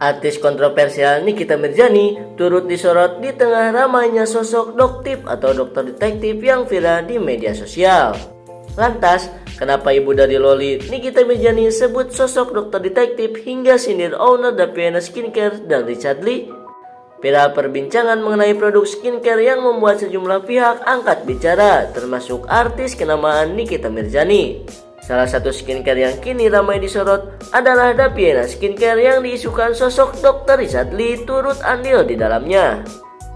Artis kontroversial Nikita Mirzani turut disorot di tengah ramainya sosok doktip atau dokter detektif yang viral di media sosial. Lantas, kenapa ibu dari Loli, Nikita Mirzani, sebut sosok dokter detektif hingga sindir owner Daviana Skincare dan Richard Lee? Viral perbincangan mengenai produk skincare yang membuat sejumlah pihak angkat bicara, termasuk artis kenamaan Nikita Mirzani. Salah satu skincare yang kini ramai disorot adalah Daviana Skincare yang diisukan sosok Dr. Richard Lee turut andil di dalamnya.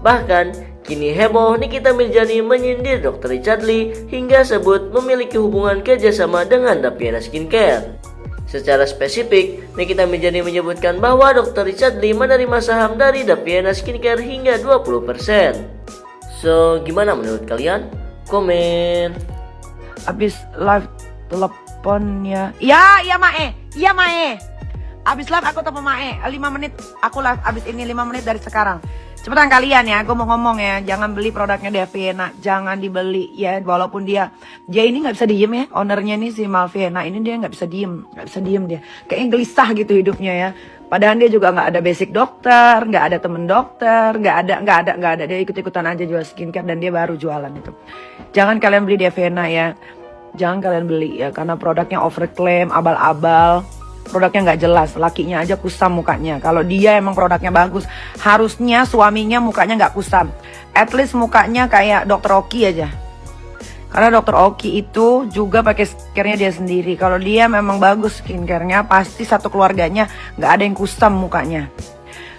Bahkan, kini heboh Nikita Mirzani menyindir Dr. Richard Lee hingga sebut memiliki hubungan kerjasama dengan Daviana Skincare. Secara spesifik, Nikita Mirzani menyebutkan bahwa Dr. Richard Lee menerima saham dari Daviana Skincare hingga 20%. So, gimana menurut kalian? Komen. Abis live teleponnya. Iya Mae. Abis live aku telepon Mae 5 menit. Aku live abis ini 5 menit dari sekarang. Cepetan kalian ya, gue mau ngomong ya. Jangan beli produknya Daviana, jangan dibeli ya. Walaupun dia ini nggak bisa diem ya. Ownernya nih si Malviana ini dia nggak bisa diem dia. Kayaknya gelisah gitu hidupnya ya. Padahal dia juga nggak ada basic dokter, nggak ada temen dokter, nggak ada. Dia ikut-ikutan aja jual skincare dan dia baru jualan itu. Jangan kalian beli Daviana ya. Jangan kalian beli ya, karena produknya overclaim, abal-abal. Produknya nggak jelas, lakinya aja kusam mukanya. Kalau dia emang produknya bagus, harusnya suaminya mukanya nggak kusam. At least mukanya kayak Dr. Oki aja. Karena Dr. Oki itu juga pakai skincare-nya dia sendiri. Kalau dia memang bagus skincare-nya, pasti satu keluarganya nggak ada yang kusam mukanya.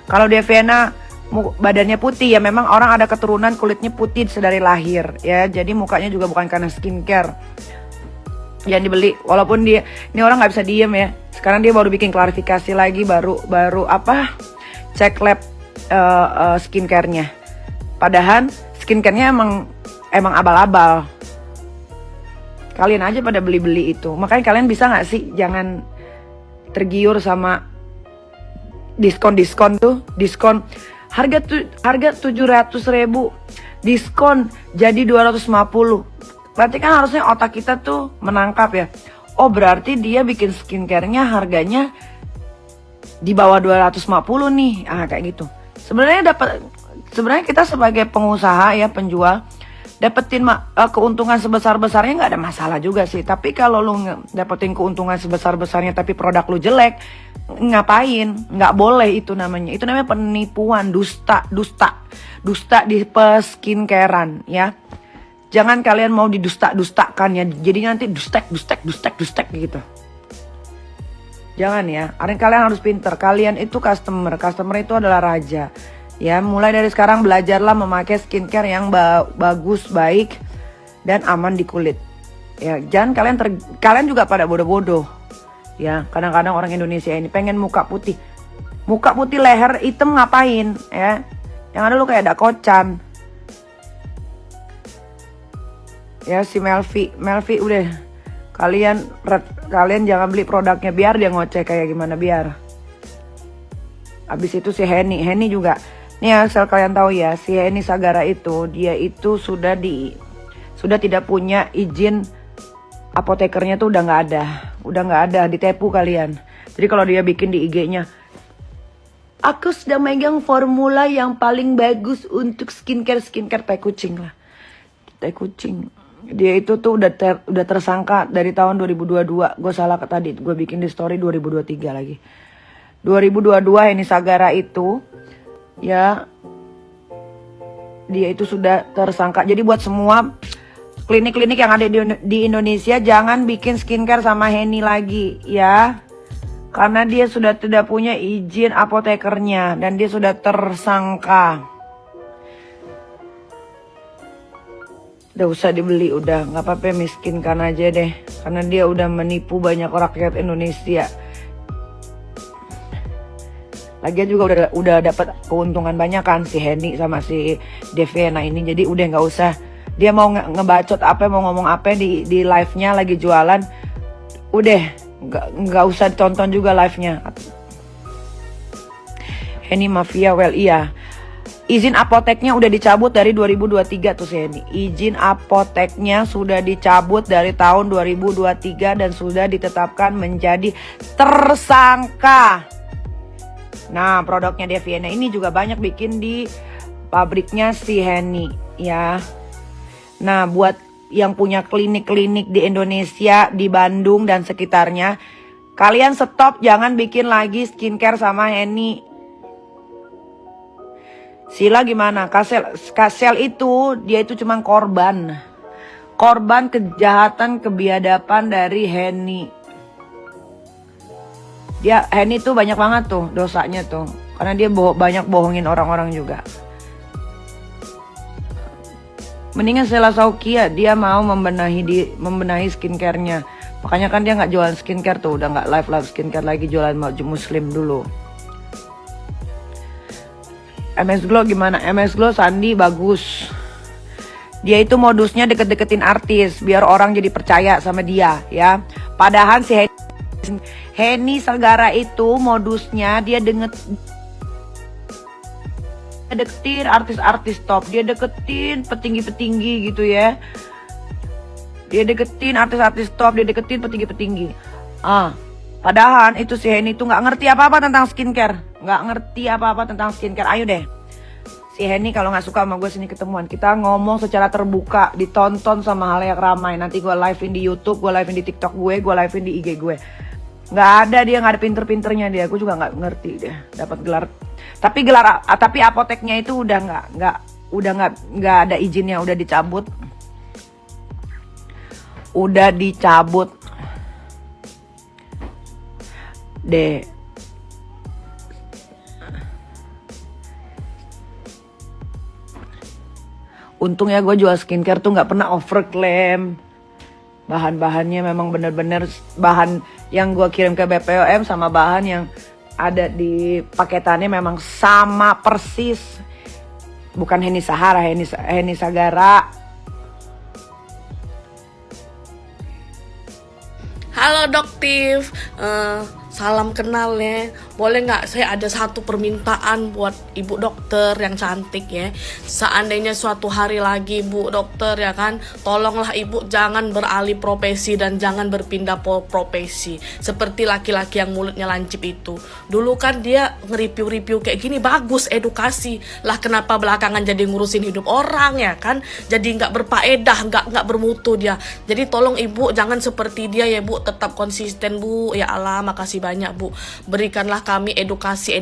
Kalau Daviana badannya putih ya, memang orang ada keturunan kulitnya putih sedari lahir ya. Jadi mukanya juga bukan karena skincare yang dibeli. Walaupun dia ini orang nggak bisa diem ya. Sekarang dia baru bikin klarifikasi lagi, baru cek lab skincare-nya. Padahal skincare-nya emang abal-abal. Kalian aja pada beli-beli itu. Makanya kalian bisa nggak sih jangan tergiur sama diskon tuh, diskon harga 700.000, diskon jadi 250. Berarti kan harusnya otak kita tuh menangkap ya. Oh berarti dia bikin skincare-nya harganya di bawah 250 nih. Kayak gitu. Sebenarnya kita sebagai pengusaha ya, penjual, dapetin keuntungan sebesar-besarnya nggak ada masalah juga sih. Tapi kalau lu dapetin keuntungan sebesar-besarnya tapi produk lu jelek, ngapain? Nggak boleh itu namanya. Itu namanya penipuan, dusta di peskincarean ya. Jangan kalian mau didusta-dustakan ya. Jadi nanti dustek gitu. Jangan ya. Kalian harus pinter. Kalian itu customer itu adalah raja. Ya, mulai dari sekarang belajarlah memakai skincare yang bagus, baik dan aman di kulit. Ya, jangan kalian juga pada bodoh-bodoh. Ya, kadang-kadang orang Indonesia ini pengen muka putih. Muka putih leher hitam ngapain ya? Yang ada lu kayak ada kocan. Ya si Melvi udah kalian jangan beli produknya, biar dia ngoceh kayak gimana, biar. Abis itu si Henny juga. Nih asal kalian tahu ya, si Henny Sagara itu dia itu sudah tidak punya izin apotekernya tuh udah nggak ada, ditipu kalian. Jadi kalau dia bikin di IG-nya, aku sedang megang formula yang paling bagus untuk skincare tai kucing lah. Tai kucing. Dia itu tuh udah tersangka dari tahun 2022. Gue salah tadi, gue bikin di story 2023 lagi. 2022 ini Sagara itu ya, dia itu sudah tersangka. Jadi buat semua klinik-klinik yang ada di Indonesia, jangan bikin skincare sama Henny lagi ya. Karena dia sudah tidak punya izin apotekernya dan dia sudah tersangka. Udah usah dibeli, udah nggak apa-apa, miskinkan aja deh. Karena dia udah menipu banyak rakyat Indonesia. Lagian juga udah dapat keuntungan banyak kan si Henny sama si Daviana ini. Jadi udah nggak usah. Dia mau ngebacot apa, mau ngomong apa di live-nya lagi jualan. Udah nggak usah ditonton juga live-nya. Henny Mafia, well iya. Izin apoteknya udah dicabut dari 2023 tuh si Henny. Izin apoteknya sudah dicabut dari tahun 2023 dan sudah ditetapkan menjadi tersangka. Nah, produknya Deviana ini juga banyak bikin di pabriknya si Henny ya. Nah, buat yang punya klinik-klinik di Indonesia, di Bandung dan sekitarnya, kalian stop, jangan bikin lagi skincare sama Henny. Sila gimana? Kasel itu, dia itu cuma korban kejahatan, kebiadaban dari Henny. Henny tuh banyak banget tuh dosanya tuh, karena dia banyak bohongin orang-orang juga. Mendingan Sheila Saukia, dia mau membenahi skincare-nya. Makanya kan dia nggak jualan skincare tuh, udah nggak live skincare lagi, jualan muslim dulu. MS Glow gimana? MS Glow Sandi bagus. Dia itu modusnya deket-deketin artis biar orang jadi percaya sama dia ya. Padahal si Henny Sagara itu modusnya dia deketin artis-artis top, dia deketin petinggi-petinggi gitu ya. Dia deketin artis-artis top, dia deketin petinggi-petinggi. Padahal itu si Henny itu nggak ngerti apa-apa tentang skincare, Ayo deh, si Henny kalau nggak suka sama gue sini ketemuan, kita ngomong secara terbuka, ditonton sama halayak ramai. Nanti gue live-in di YouTube, gue live-in di TikTok gue live-in di IG gue. Nggak ada pinter-pinternya dia, gue juga nggak ngerti dia dapat gelar. Tapi apoteknya itu udah nggak ada izinnya, udah dicabut. Deh. Untung ya gue jual skincare tuh nggak pernah overclaim. Bahan-bahannya memang bener-bener bahan yang gue kirim ke BPOM sama bahan yang ada di paketannya memang sama persis. Bukan Henny Sahara, Henny Sagara. Halo Doktif, salam kenal ya. Boleh nggak saya ada satu permintaan buat ibu dokter yang cantik ya. Seandainya suatu hari lagi bu dokter ya kan, tolonglah ibu jangan beralih profesi dan jangan berpindah profesi seperti laki-laki yang mulutnya lancip itu. Dulu kan dia nge-review kayak gini bagus, edukasi lah, kenapa belakangan jadi ngurusin hidup orang ya kan, jadi nggak berfaedah, nggak bermutu dia. Jadi tolong ibu jangan seperti dia ya bu, tetap konsisten bu. Ya Allah, makasih banyak bu, berikanlah kami edukasi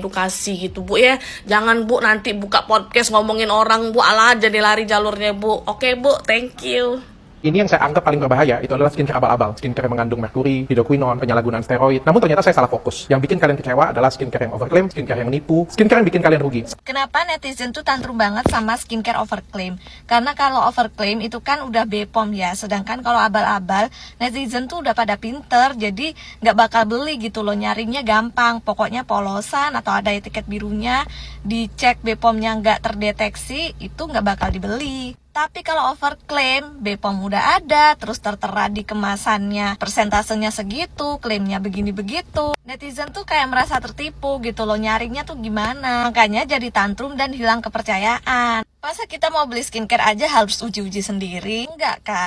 gitu bu ya. Jangan bu nanti buka podcast ngomongin orang bu, alah jadi lari jalurnya bu. Oke bu, thank you. Ini yang saya anggap paling berbahaya, itu adalah skincare abal-abal. Skincare yang mengandung merkuri, hidroquinone, penyalahgunaan steroid. Namun ternyata saya salah fokus. Yang bikin kalian kecewa adalah skincare yang overclaim, skincare yang menipu, skincare yang bikin kalian rugi. Kenapa netizen tuh tantrum banget sama skincare overclaim? Karena kalau overclaim itu kan udah BPOM ya. Sedangkan kalau abal-abal, netizen tuh udah pada pinter, jadi nggak bakal beli gitu loh. Nyarinya gampang, pokoknya polosan atau ada etiket birunya, dicek BPOM-nya nggak terdeteksi, itu nggak bakal dibeli. Tapi kalau overclaim, BPOM udah ada, terus tertera di kemasannya, persentasenya segitu, klaimnya begini begitu. Netizen tuh kayak merasa tertipu gitu loh, nyarinya tuh gimana. Makanya jadi tantrum dan hilang kepercayaan. Masa kita mau beli skincare aja harus uji-uji sendiri? Enggak kan?